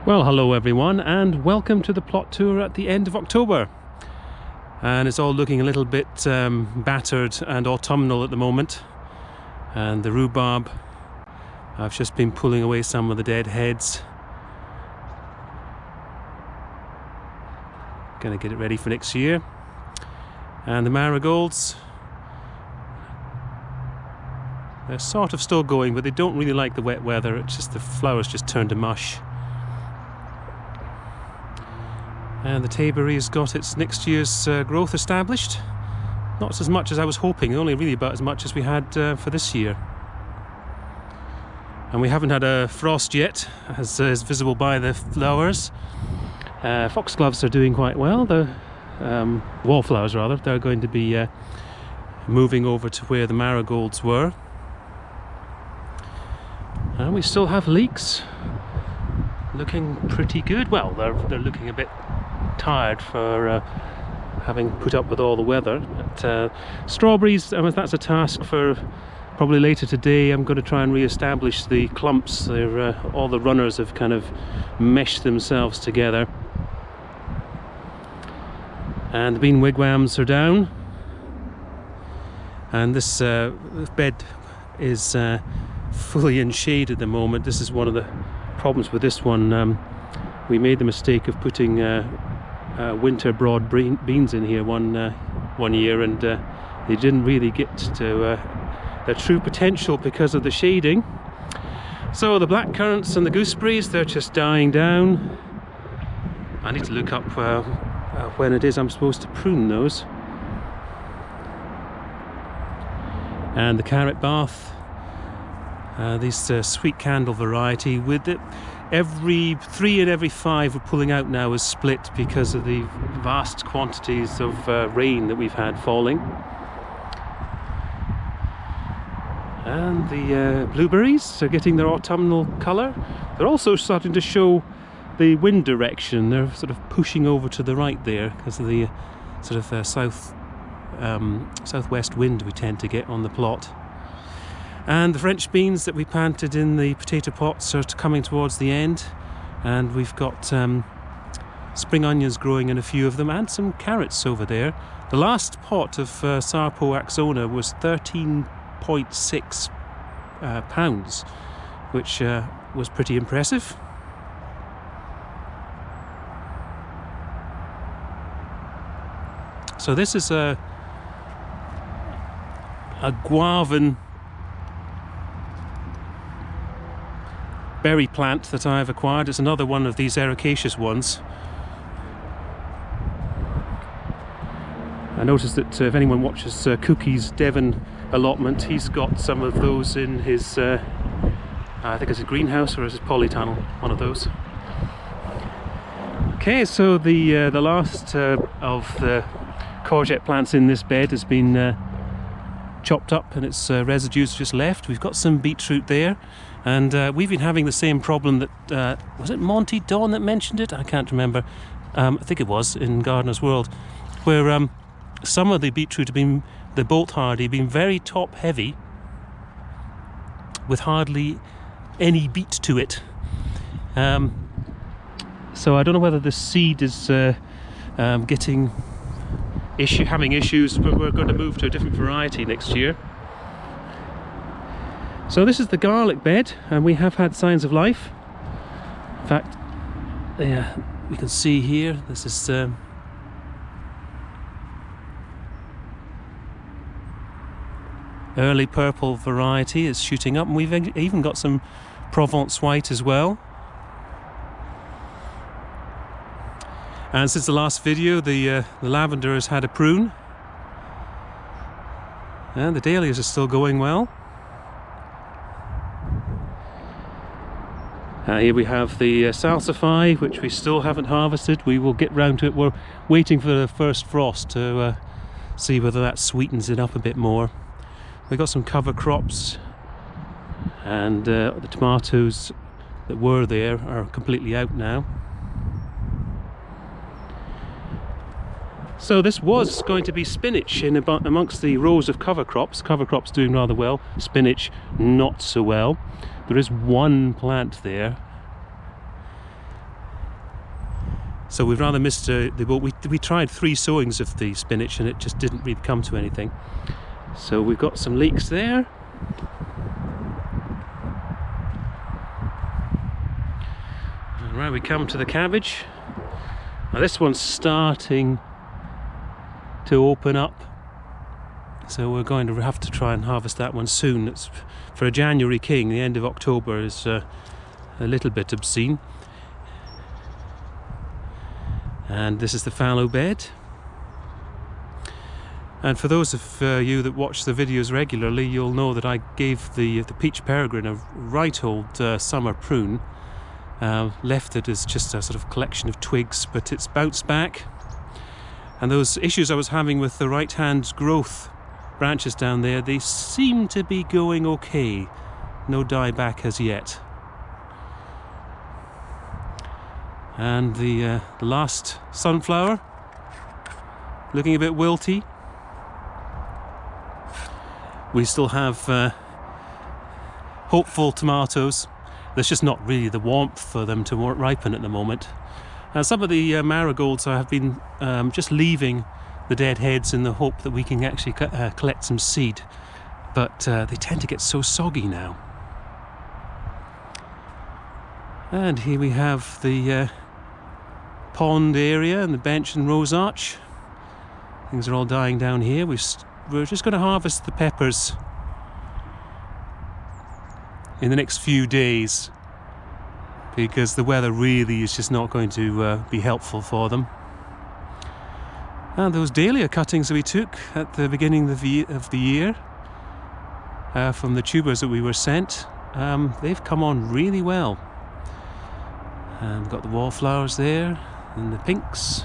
Well, hello everyone, and welcome to the plot tour at the end of October. And it's all looking a little bit battered and autumnal at the moment. And the rhubarb, I've just been pulling away some of the dead heads. Gonna get it ready for next year. And the marigolds, they're sort of still going, but they don't really like the wet weather. It's just the flowers just turn to mush. And the taberry's got its next year's growth established. Not as much as I was hoping, only really about as much as we had for this year. And we haven't had a frost yet, as is visible by the flowers. Foxgloves are doing quite well. The wallflowers, rather, they're going to be moving over to where the marigolds were. And we still have leeks looking pretty good. Well, they're looking a bit tired for having put up with all the weather. But strawberries, that's a task for probably later today. I'm going to try and re-establish the clumps. They're, all the runners have kind of meshed themselves together. And the bean wigwams are down. And this bed is fully in shade at the moment. This is one of the problems with this one. We made the mistake of putting winter broad beans in here one year, and they didn't really get to their true potential because of the shading. So the blackcurrants and the gooseberries, they're just dying down. I need to look up when it is I'm supposed to prune those. And the carrot bath, this sweet candle variety, with it every 3 in every 5 we're pulling out now is split because of the vast quantities of rain that we've had falling. And the blueberries are getting their autumnal colour. They're also starting to show the wind direction. They're sort of pushing over to the right there because of the sort of southwest wind we tend to get on the plot. And the French beans that we planted in the potato pots are coming towards the end, and we've got spring onions growing in a few of them, and some carrots over there. The last pot of Sarpo Axona was 13.6 pounds, which was pretty impressive. So this is a guavan berry plant that I've acquired. It's another one of these ericaceous ones. I noticed that if anyone watches Cookie's Devon allotment, he's got some of those in his I think it's a greenhouse or is it polytunnel, one of those. Okay, so the last of the courgette plants in this bed has been chopped up, and its residues just left. We've got some beetroot there, and we've been having the same problem that was it Monty Don that mentioned it? I can't remember. I think it was in Gardener's World, where some of the beetroot have been, the bolt hardy, been very top heavy with hardly any beet to it. So I don't know whether the seed is having issues, but we're going to move to a different variety next year. So this is the garlic bed, and we have had signs of life. In fact, yeah, we can see here, this is early purple variety is shooting up, and we've even got some Provence white as well. And since the last video, the lavender has had a prune, and the dahlias are still going well. Here we have the salsify, which we still haven't harvested. We will get round to it. We're waiting for the first frost to see whether that sweetens it up a bit more. We've got some cover crops, and the tomatoes that were there are completely out now. So this was going to be spinach in amongst the rows of cover crops. Cover crops doing rather well, spinach not so well. There is one plant there So we've rather missed the boat. We tried 3 sowings of the spinach and it just didn't really come to anything. So we've got some leeks there. And right, we come to the cabbage. Now this one's starting to open up, so we're going to have to try and harvest that one soon. It's for a January king. The end of October is a little bit obscene. And this is the fallow bed. And for those of you that watch the videos regularly, you'll know that I gave the peach peregrine a right old summer prune. Left it as just a sort of collection of twigs, but it's bounced back. And those issues I was having with the right hand growth branches down there, they seem to be going okay. No dieback as yet. And the last sunflower, looking a bit wilty. We still have hopeful tomatoes. There's just not really the warmth for them to ripen at the moment. Some of the marigolds I have been just leaving the dead heads in the hope that we can actually collect some seed, but they tend to get so soggy now. And here we have the pond area and the bench and rose arch. Things are all dying down here. We're just going to harvest the peppers in the next few days, because the weather really is just not going to be helpful for them. And those dahlia cuttings that we took at the beginning of the year from the tubers that we were sent, they've come on really well. And we've got the wallflowers there and the pinks.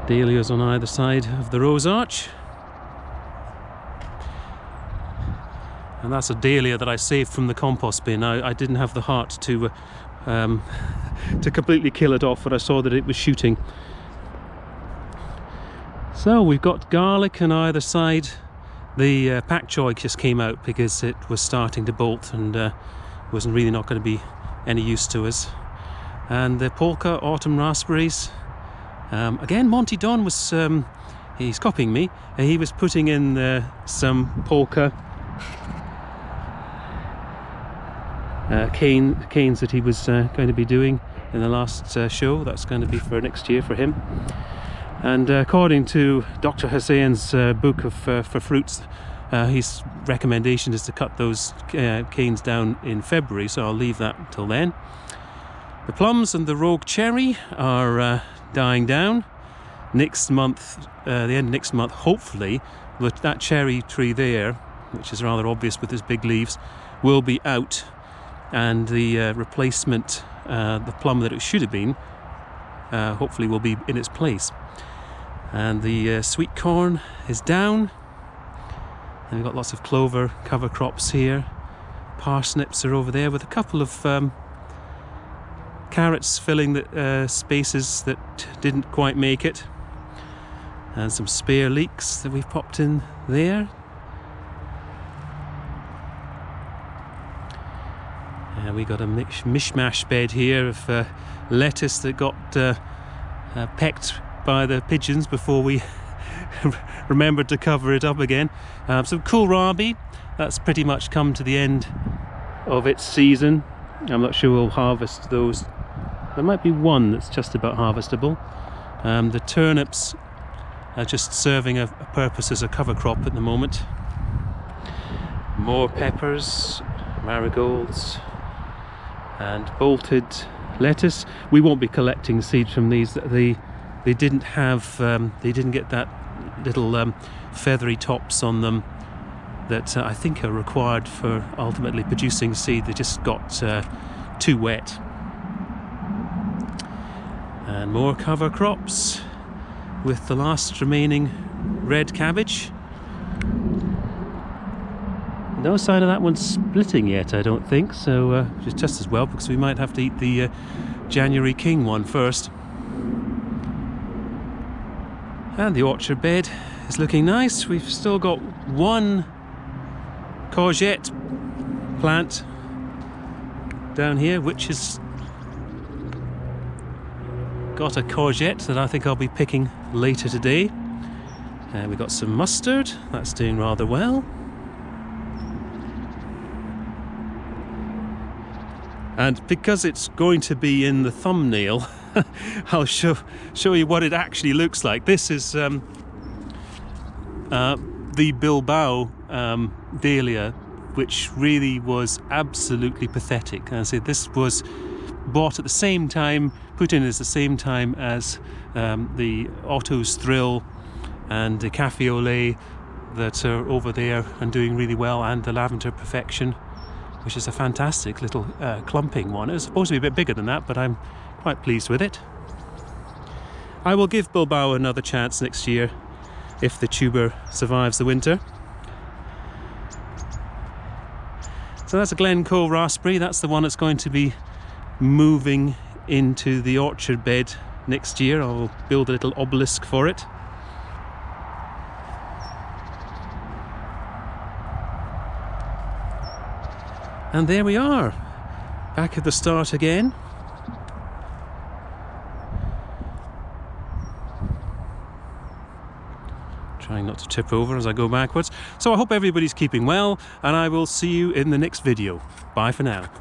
Dahlias on either side of the rose arch. And that's a dahlia that I saved from the compost bin. I didn't have the heart to completely kill it off, but I saw that it was shooting. So we've got garlic on either side. The pak choi just came out because it was starting to bolt and wasn't really not going to be any use to us. And the polka autumn raspberries. Again, Monty Don was, he's copying me. He was putting in some polka canes that he was going to be doing in the last show. That's going to be for next year for him. And according to Dr. Hussain's book of for fruits, his recommendation is to cut those canes down in February, so I'll leave that till then. The plums and the rogue cherry are dying down. Next month, the end of next month, hopefully, that cherry tree there, which is rather obvious with its big leaves, will be out, and the replacement, the plum that it should have been, hopefully will be in its place. And the sweet corn is down, and we've got lots of clover cover crops here. Parsnips are over there with a couple of carrots filling the spaces that didn't quite make it, and some spare leeks that we've popped in there. We got a mishmash bed here of lettuce that got pecked by the pigeons before we remembered to cover it up again. Some kohlrabi, that's pretty much come to the end of its season. I'm not sure we'll harvest those. There might be one that's just about harvestable. The turnips are just serving a purpose as a cover crop at the moment. More peppers, marigolds, and bolted lettuce. We won't be collecting seeds from these. They didn't have, they didn't get that little feathery tops on them that I think are required for ultimately producing seed. They just got too wet. And more cover crops with the last remaining red cabbage. No sign of that one splitting yet, I don't think, so just as well, because we might have to eat the January King one first. And the orchard bed is looking nice. We've still got one courgette plant down here, which has got a courgette that I think I'll be picking later today. We've got some mustard, that's doing rather well. And because it's going to be in the thumbnail, I'll show you what it actually looks like. This is the Bilbao dahlia, which really was absolutely pathetic. And I say this was bought at the same time, put in at the same time as the Otto's Thrill and the Cafe au lait that are over there and doing really well, and the Lavender Perfection, which is a fantastic little clumping one. It was supposed to be a bit bigger than that, but I'm quite pleased with it. I will give Bilbao another chance next year if the tuber survives the winter. So that's a Glencoe raspberry. That's the one that's going to be moving into the orchard bed next year. I'll build a little obelisk for it. And there we are, back at the start again. Trying not to tip over as I go backwards. So I hope everybody's keeping well, and I will see you in the next video. Bye for now.